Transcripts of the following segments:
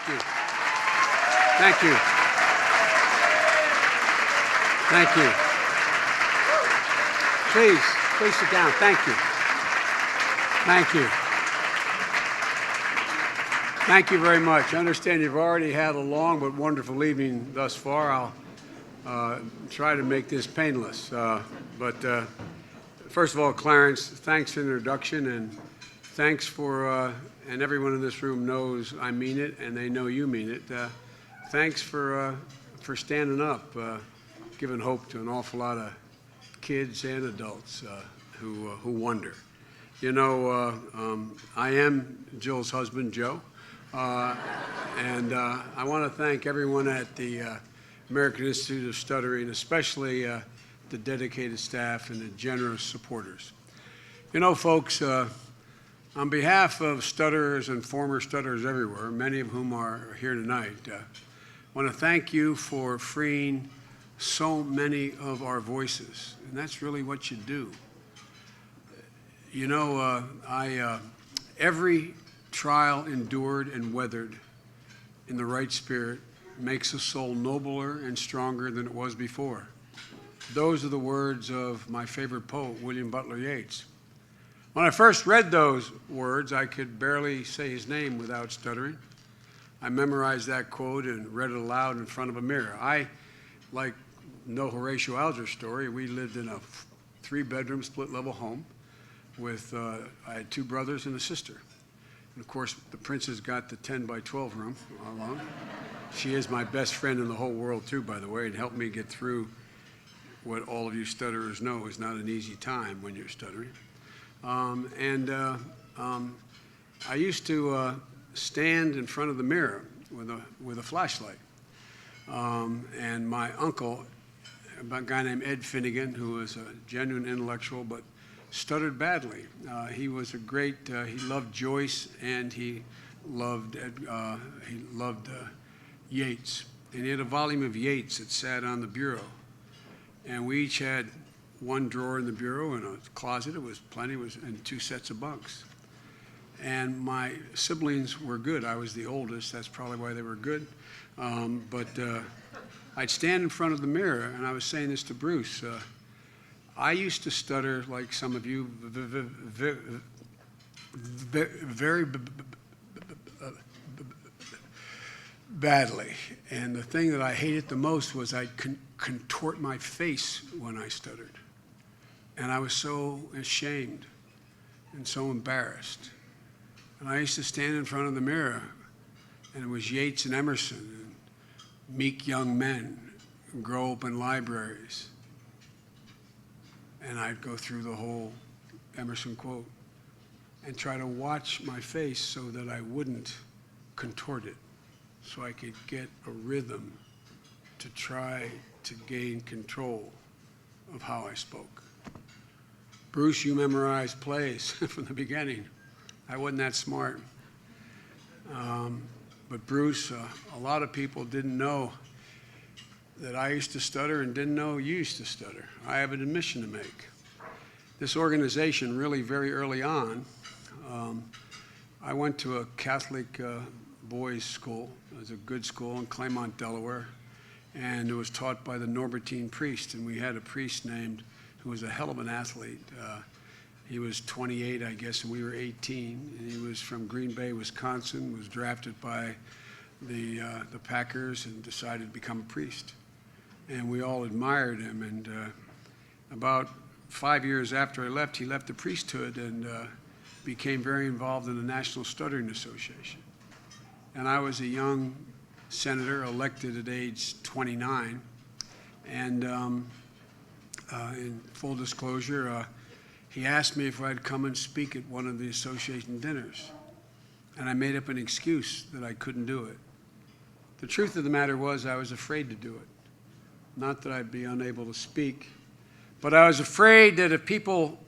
Thank you. Thank you. Thank you. Please sit down. Thank you. Thank you. Thank you very much. I understand you've already had a long but wonderful evening thus far. I'll try to make this painless. First of all, Clarence, thanks for the introduction, and thanks for, and everyone in this room knows I mean it, and they know you mean it. Thanks for standing up, giving hope to an awful lot of kids and adults who wonder. You know, I am Jill's husband, Joe, and I want to thank everyone at the American Institute of Stuttering, especially the dedicated staff and the generous supporters. You know, folks, on behalf of stutterers and former stutterers everywhere, many of whom are here tonight, I want to thank you for freeing so many of our voices, and that's really what you do. You know, every trial endured and weathered in the right spirit makes a soul nobler and stronger than it was before. Those are the words of my favorite poet, William Butler Yeats. When I first read those words, I could barely say his name without stuttering. I memorized that quote and read it aloud in front of a mirror. I, like no Horatio Alger story, we lived in a 3-bedroom split-level home with, I had 2 brothers and a sister. And of course, the princess got the 10-by-12 room alone. She is my best friend in the whole world too, by the way, and helped me get through what all of you stutterers know is not an easy time when you're stuttering. I used to stand in front of the mirror with a flashlight. And my uncle, a guy named Ed Finnegan, who was a genuine intellectual but stuttered badly. He was a great, he loved Joyce and he loved Yeats. And he had a volume of Yeats that sat on the bureau. And we each had 1 drawer in the bureau and a closet. It was plenty, and 2 sets of bunks. And my siblings were good. I was the oldest. That's probably why they were good. I'd stand in front of the mirror, and I was saying this to Bruce. I used to stutter like some of you very badly. And the thing that I hated the most was I'd contort my face when I stuttered. And I was so ashamed and so embarrassed. And I used to stand in front of the mirror, and it was Yeats and Emerson and meek young men who grow up in libraries. And I'd go through the whole Emerson quote and try to watch my face so that I wouldn't contort it, so I could get a rhythm to try to gain control of how I spoke. Bruce, you memorized plays from the beginning. I wasn't that smart. But Bruce, a lot of people didn't know that I used to stutter and didn't know you used to stutter. I have an admission to make. This organization really very early on, I went to a Catholic boys' school. It was a good school in Claremont, Delaware, and it was taught by the Norbertine priest, and we had a priest named, who was a hell of an athlete. He was 28, I guess, and we were 18, and he was from Green Bay, Wisconsin, was drafted by the Packers and decided to become a priest. And we all admired him, and about 5 years after I left, he left the priesthood and became very involved in the National Stuttering Association. And I was a young senator elected at age 29. And in full disclosure, he asked me if I'd come and speak at one of the association dinners. And I made up an excuse that I couldn't do it. The truth of the matter was I was afraid to do it. Not that I'd be unable to speak, but I was afraid that if people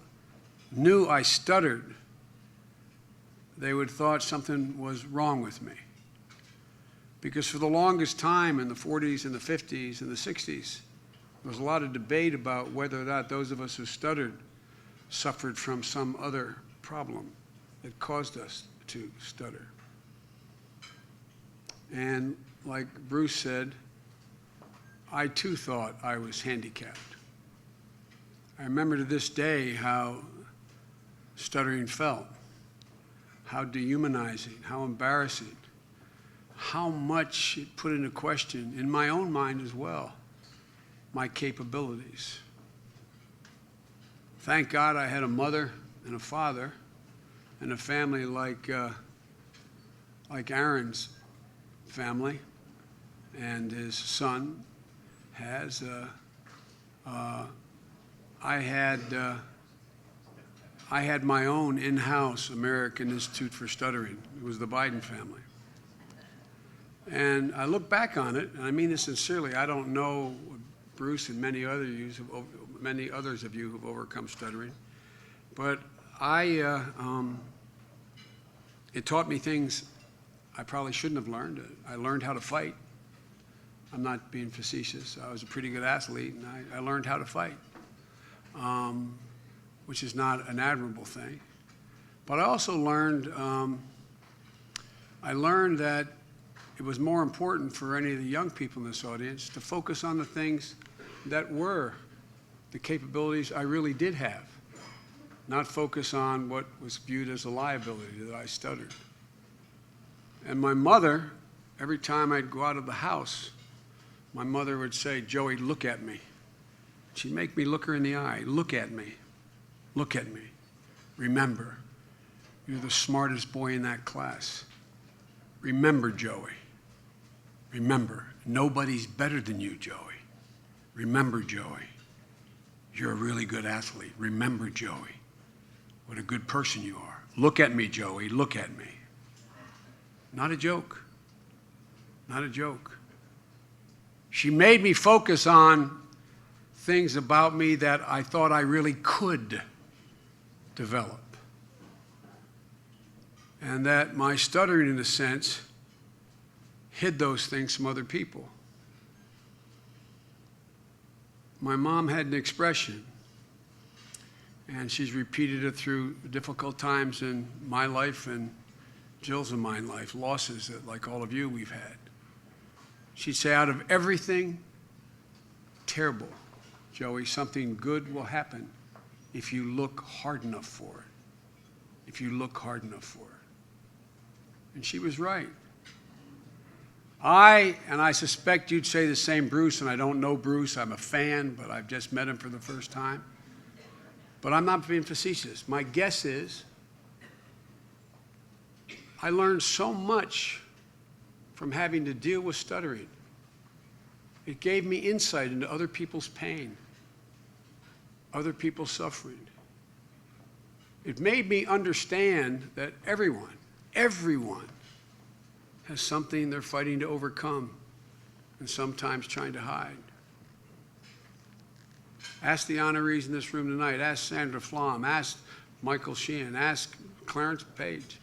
knew I stuttered, they would have thought something was wrong with me. Because for the longest time in the 40s and the 50s and the 60s, there was a lot of debate about whether or not those of us who stuttered suffered from some other problem that caused us to stutter. And like Bruce said, I too thought I was handicapped. I remember to this day how stuttering felt, how dehumanizing, how embarrassing, how much it put into question, in my own mind as well, my capabilities. Thank God I had a mother and a father and a family like Aaron's family and his son has. I had my own in-house American Institute for Stuttering. It was the Biden family. And I look back on it, and I mean this sincerely. I don't know Bruce and many others of you who've overcome stuttering, but it taught me things I probably shouldn't have learned. I learned how to fight. I'm not being facetious. I was a pretty good athlete, and I learned how to fight, which is not an admirable thing. But I also learned, that it was more important for any of the young people in this audience to focus on the things that were the capabilities I really did have, not focus on what was viewed as a liability, that I stuttered. And my mother, every time I'd go out of the house, my mother would say, "Joey, look at me." She'd make me look her in the eye. "Look at me. Look at me. Remember, you're the smartest boy in that class. Remember, Joey. Remember, nobody's better than you, Joey. Remember, Joey, you're a really good athlete. Remember, Joey, what a good person you are. Look at me, Joey. Look at me." Not a joke. Not a joke. She made me focus on things about me that I thought I really could develop. And that my stuttering, in a sense, hid those things from other people. My mom had an expression, and she's repeated it through difficult times in my life and Jill's and my life, losses that, like all of you, we've had. She'd say, "Out of everything terrible, Joey, something good will happen if you look hard enough for it. If you look hard enough for it." And she was right. I suspect you'd say the same, Bruce, and I don't know Bruce. I'm a fan, but I've just met him for the first time. But I'm not being facetious. My guess is I learned so much from having to deal with stuttering. It gave me insight into other people's pain, other people's suffering. It made me understand that everyone has something they're fighting to overcome and sometimes trying to hide. Ask the honorees in this room tonight. Ask Sandra Flom. Ask Michael Sheehan. Ask Clarence Page.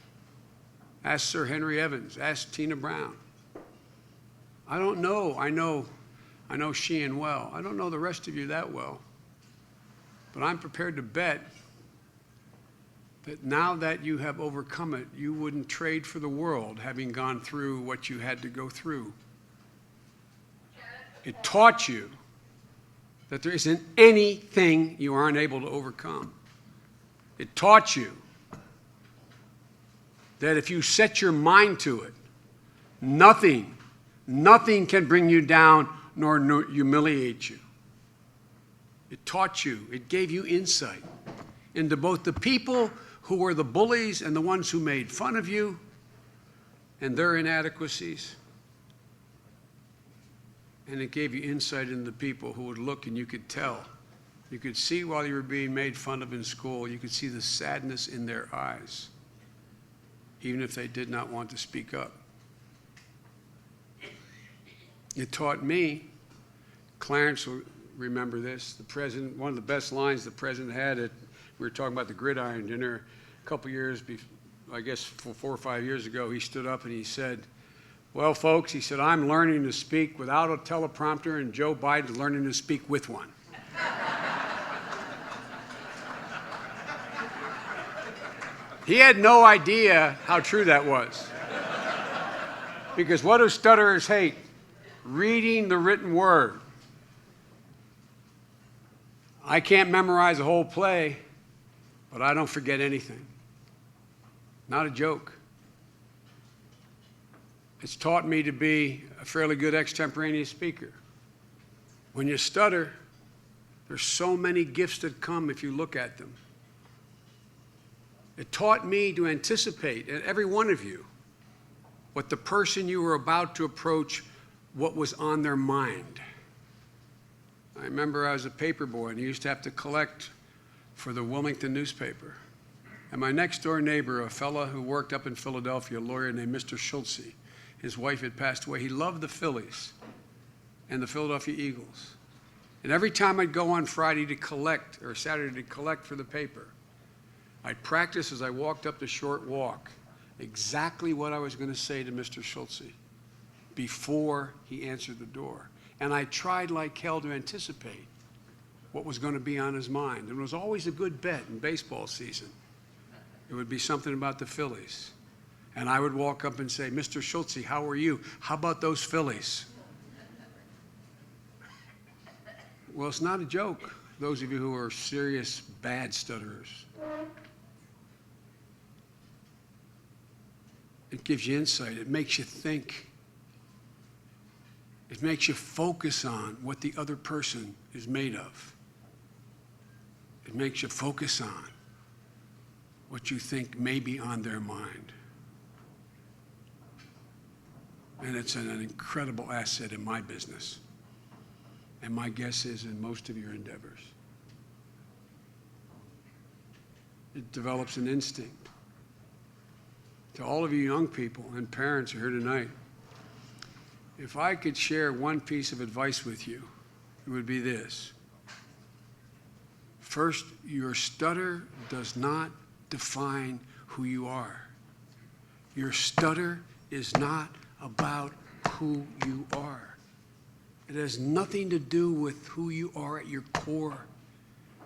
Ask Sir Henry Evans. Ask Tina Brown. I don't know. I know Sheehan well. I don't know the rest of you that well. But I'm prepared to bet that now that you have overcome it, you wouldn't trade for the world, having gone through what you had to go through. It taught you that there isn't anything you aren't able to overcome. It taught you that if you set your mind to it, nothing can bring you down nor humiliate you. It taught you, it gave you insight into both the people who were the bullies and the ones who made fun of you and their inadequacies. And it gave you insight into the people who would look and you could tell. You could see while you were being made fun of in school, you could see the sadness in their eyes, even if they did not want to speak up. It taught me, Clarence will remember this, the president, one of the best lines the president had we were talking about the gridiron dinner a couple years, I guess 4 or 5 years ago, he stood up and he said, "Well, folks," he said, "I'm learning to speak without a teleprompter, and Joe Biden's learning to speak with one." He had no idea how true that was. Because what do stutterers hate? Reading the written word. I can't memorize a whole play, but I don't forget anything. Not a joke. It's taught me to be a fairly good extemporaneous speaker. When you stutter, there's so many gifts that come if you look at them. It taught me to anticipate, and every one of you, what the person you were about to approach, what was on their mind. I remember I was a paper boy and I used to have to collect for the Wilmington newspaper. And my next door neighbor, a fella who worked up in Philadelphia, a lawyer named Mr. Schultze, his wife had passed away. He loved the Phillies and the Philadelphia Eagles. And every time I'd go on Friday to collect, or Saturday to collect for the paper, I'd practice as I walked up the short walk exactly what I was going to say to Mr. Schultze before he answered the door. And I tried like hell to anticipate what was going to be on his mind. And it was always a good bet in baseball season. It would be something about the Phillies. And I would walk up and say, Mr. Schultze, how are you? How about those Phillies? Well, it's not a joke, those of you who are serious bad stutterers. It gives you insight. It makes you think. It makes you focus on what the other person is made of. It makes you focus on what you think may be on their mind. And it's an incredible asset in my business. And my guess is in most of your endeavors. It develops an instinct. To all of you young people and parents who are here tonight, if I could share one piece of advice with you, it would be this. First, your stutter does not define who you are. Your stutter is not about who you are. It has nothing to do with who you are at your core.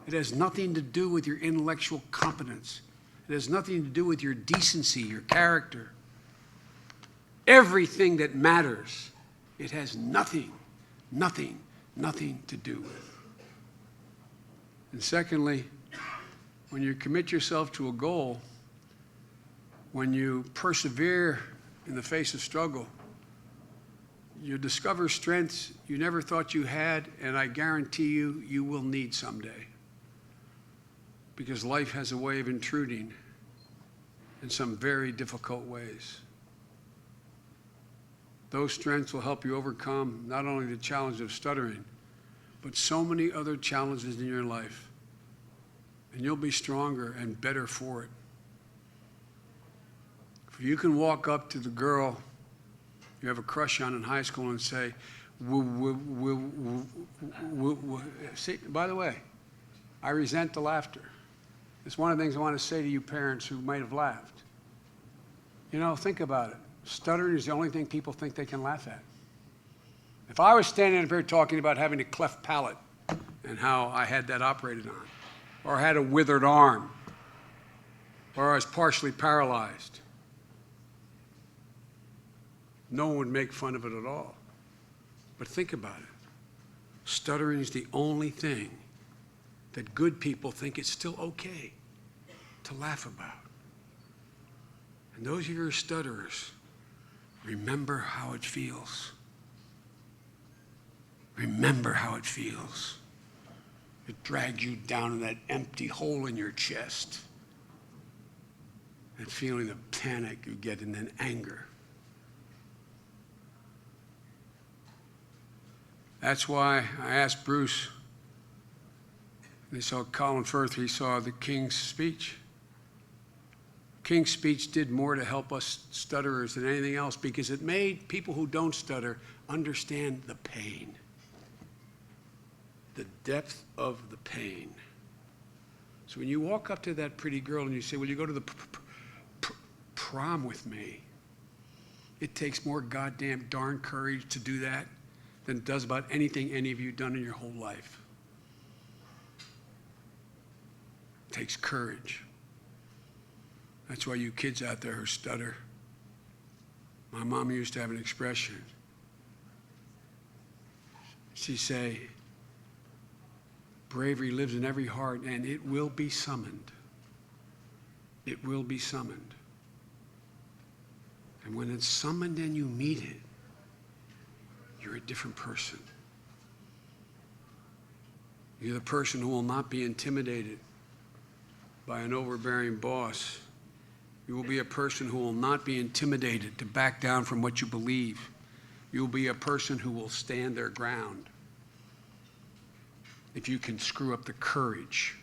It has nothing to do with your intellectual competence. It has nothing to do with your decency, your character. Everything that matters, it has nothing to do with. And secondly, when you commit yourself to a goal, when you persevere in the face of struggle, you discover strengths you never thought you had, and I guarantee you, you will need someday. Because life has a way of intruding in some very difficult ways. Those strengths will help you overcome not only the challenge of stuttering, but so many other challenges in your life. And you'll be stronger and better for it. If you can walk up to the girl you have a crush on in high school and say, see, by the way, I resent the laughter. It's one of the things I want to say to you parents who might have laughed. You know, think about it. Stuttering is the only thing people think they can laugh at. If I was standing up here talking about having a cleft palate and how I had that operated on, or had a withered arm, or I was partially paralyzed, no one would make fun of it at all. But think about it. Stuttering is the only thing that good people think it's still okay to laugh about. And those of you who are stutterers, remember how it feels. Remember how it feels. It drags you down in that empty hole in your chest. That feeling of panic you get and then anger. That's why I asked Bruce, they saw Colin Firth, he saw the King's Speech. King's Speech did more to help us stutterers than anything else because it made people who don't stutter understand the pain, the depth of the pain. So when you walk up to that pretty girl and you say, will you go to the prom with me? It takes more goddamn darn courage to do that than it does about anything any of you done in your whole life. It takes courage. That's why you kids out there who stutter, My mom used to have an expression. She'd say, bravery lives in every heart, and it will be summoned. It will be summoned. And when it's summoned and you meet it, you're a different person. You're the person who will not be intimidated by an overbearing boss. You will be a person who will not be intimidated to back down from what you believe. You will be a person who will stand their ground. If you can screw up the courage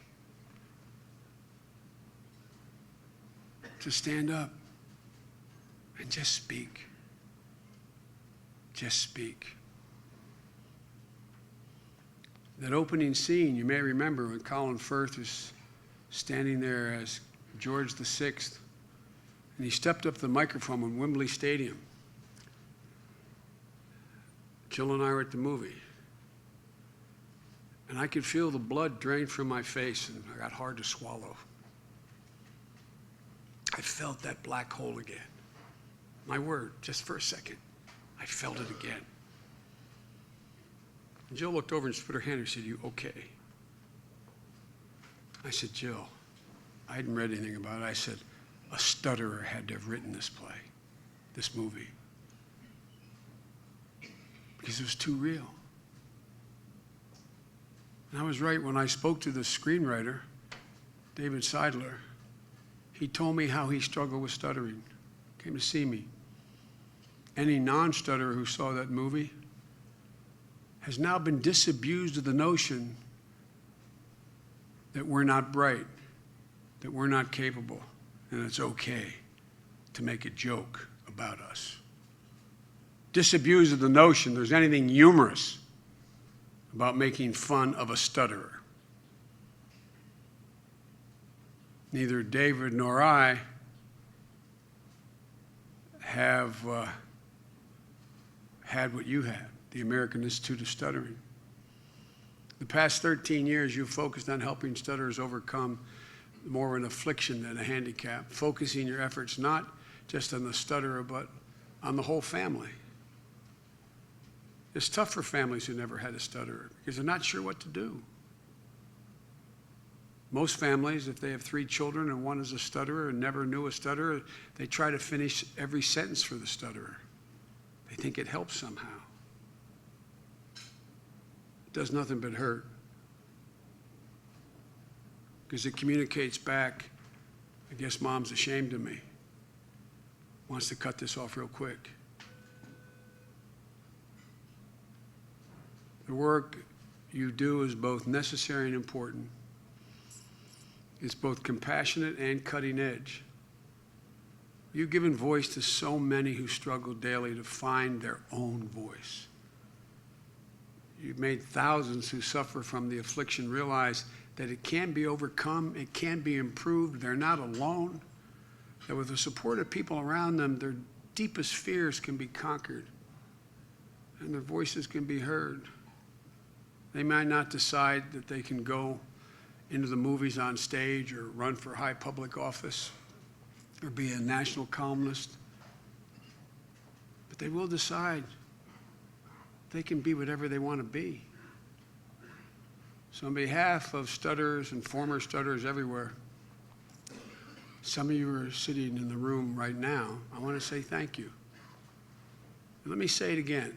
to stand up and just speak. Just speak. That opening scene, you may remember when Colin Firth was standing there as George VI, and he stepped up to the microphone in Wembley Stadium. Jill and I were at the movie, and I could feel the blood drain from my face, and I got hard to swallow. I felt that black hole again. My word, just for a second, I felt it again. And Jill looked over and put her hand and said, "You okay?" I said, "Jill, I hadn't read anything about it." I said, "A stutterer had to have written this play, this movie, because it was too real." And I was right when I spoke to the screenwriter, David Seidler. He told me how he struggled with stuttering, came to see me. Any non-stutterer who saw that movie has now been disabused of the notion that we're not bright, that we're not capable, and it's okay to make a joke about us. Disabused of the notion there's anything humorous about making fun of a stutterer. Neither David nor I have had what you had, the American Institute of Stuttering. The past 13 years, you've focused on helping stutterers overcome more of an affliction than a handicap, focusing your efforts not just on the stutterer, but on the whole family. It's tough for families who never had a stutterer because they're not sure what to do. Most families, if they have 3 children and one is a stutterer and never knew a stutterer, they try to finish every sentence for the stutterer. They think it helps somehow. It does nothing but hurt because it communicates back, I guess Mom's ashamed of me. Wants to cut this off real quick. The work you do is both necessary and important. It's both compassionate and cutting edge. You've given voice to so many who struggle daily to find their own voice. You've made thousands who suffer from the affliction realize that it can be overcome, it can be improved, they're not alone, that with the support of people around them, their deepest fears can be conquered, and their voices can be heard. They might not decide that they can go into the movies on stage or run for high public office or be a national columnist, but they will decide they can be whatever they want to be. So on behalf of stutterers and former stutterers everywhere, some of you are sitting in the room right now, I want to say thank you. And let me say it again.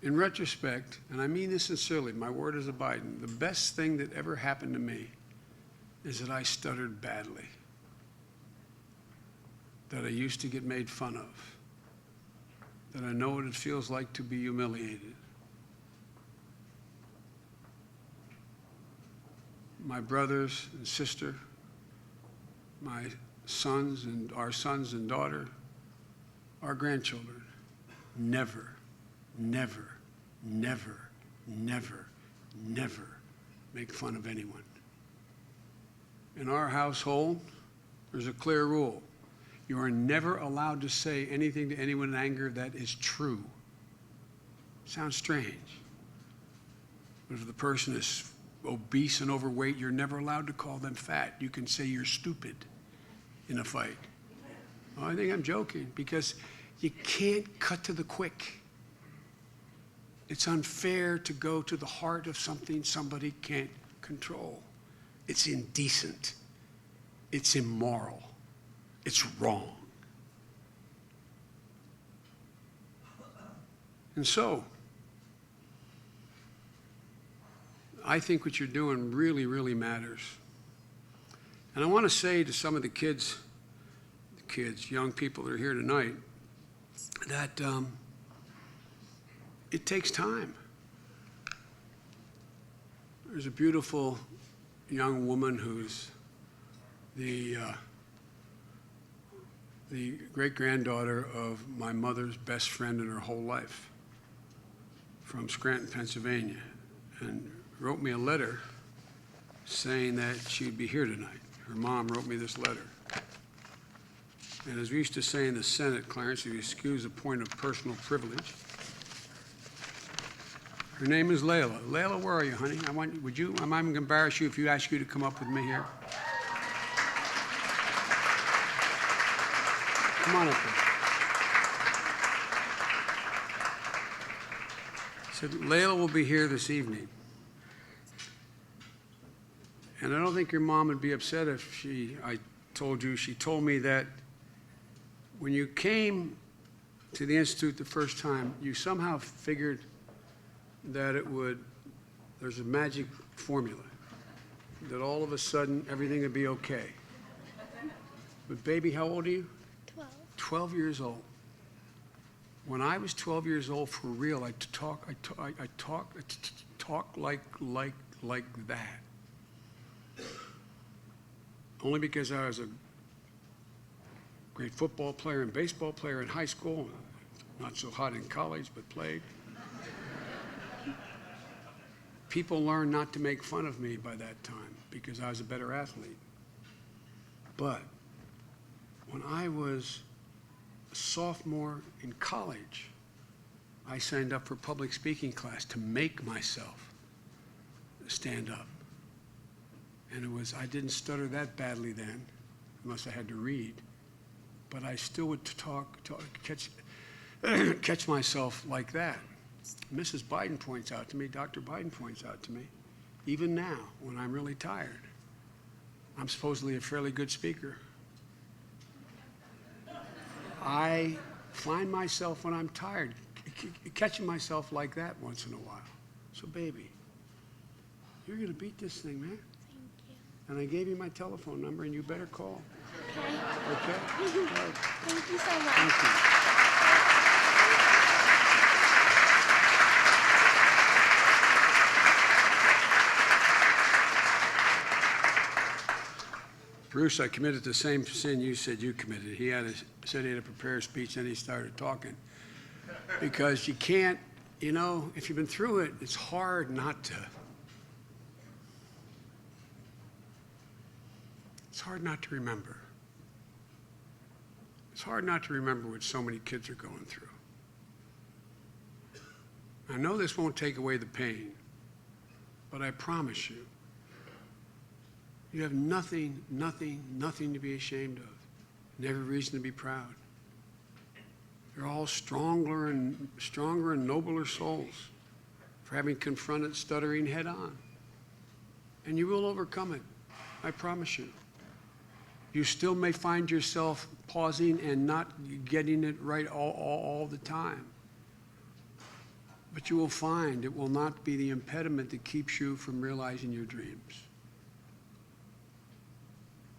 In retrospect, and I mean this sincerely, my word is abiding, the best thing that ever happened to me is that I stuttered badly, that I used to get made fun of, that I know what it feels like to be humiliated. My brothers and sister, my sons and our sons and daughter, our grandchildren, never, never, never, never, never make fun of anyone. In our household, there's a clear rule. You are never allowed to say anything to anyone in anger that is true. Sounds strange. But if the person is obese and overweight, you're never allowed to call them fat. You can say you're stupid in a fight. I think I'm joking, because you can't cut to the quick. It's unfair to go to the heart of something somebody can't control. It's indecent. It's immoral. It's wrong. And so, I think what you're doing really, really matters. And I want to say to some of the kids, young people that are here tonight, that it takes time. There's a beautiful young woman who's the great-granddaughter of my mother's best friend in her whole life, from Scranton, Pennsylvania, and wrote me a letter saying that she'd be here tonight. Her mom wrote me this letter. And as we used to say in the Senate, Clarence, if you excuse a point of personal privilege, her name is Layla. Layla, where are you, honey? I'm going to embarrass you if you ask you to come up with me here? Come on up here. Said Layla will be here this evening. And I don't think your mom would be upset if she told me that when you came to the Institute the first time, you somehow figured that there's a magic formula, that all of a sudden everything would be okay. But baby, how old are you? 12. 12 years old. When I was 12 years old, for real, I talk like that. Only because I was a great football player and baseball player in high school, not so hot in college, but played. People learned not to make fun of me by that time because I was a better athlete. But when I was a sophomore in college, I signed up for public speaking class to make myself stand up. And I didn't stutter that badly then, unless I had to read. But I still would catch myself like that. Mrs. Biden points out to me, Dr. Biden points out to me, even now, when I'm really tired, I'm supposedly a fairly good speaker. I find myself when I'm tired, catching myself like that once in a while. So baby, you're gonna beat this thing, man. And I gave you my telephone number, and you better call. Okay. Okay? Thank you so much. Thank you. Bruce, I committed the same sin you said you committed. He said he had to prepare a speech, then he started talking. Because you can't, if you've been through it, it's hard not to. It's hard not to remember. It's hard not to remember what so many kids are going through. I know this won't take away the pain, but I promise you, you have nothing to be ashamed of, and every reason to be proud. You're all stronger and nobler souls for having confronted stuttering head on. And you will overcome it, I promise you. You still may find yourself pausing and not getting it right all the time. But you will find it will not be the impediment that keeps you from realizing your dreams.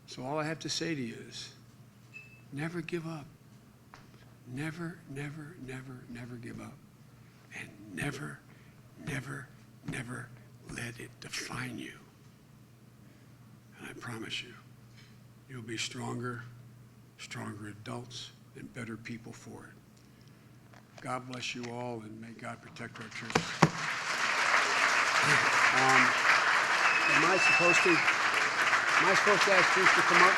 So all I have to say to you is, never give up. Never give up. And never let it define you. And I promise you, you'll be stronger adults and better people for it. God bless you all, and may God protect our church. Am I supposed to ask Bruce to come up?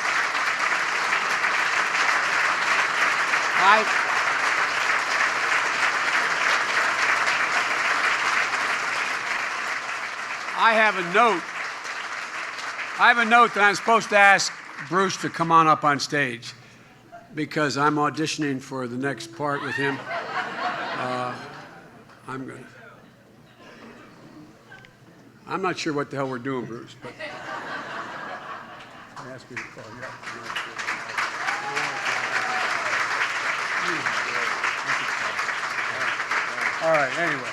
I have a note that I'm supposed to ask Bruce to come on up on stage. because I'm auditioning for the next part with him. I'm not sure what the hell we're doing, Bruce, but I ask you to call you up. All right, anyway.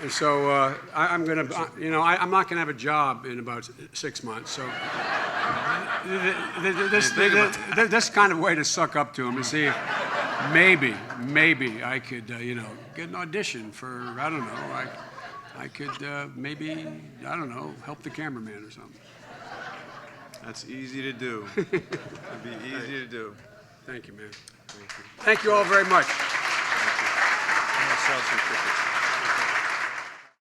And so I'm going to, I'm not going to have a job in about 6 months. So this kind of way to suck up to him and see if maybe I could, get an audition for, I don't know, I could maybe, I don't know, help the cameraman or something. That's easy to do. It'd be easy to do. Thank you, man. Thank you. Thank you all very much. I'm gonna sell some tickets.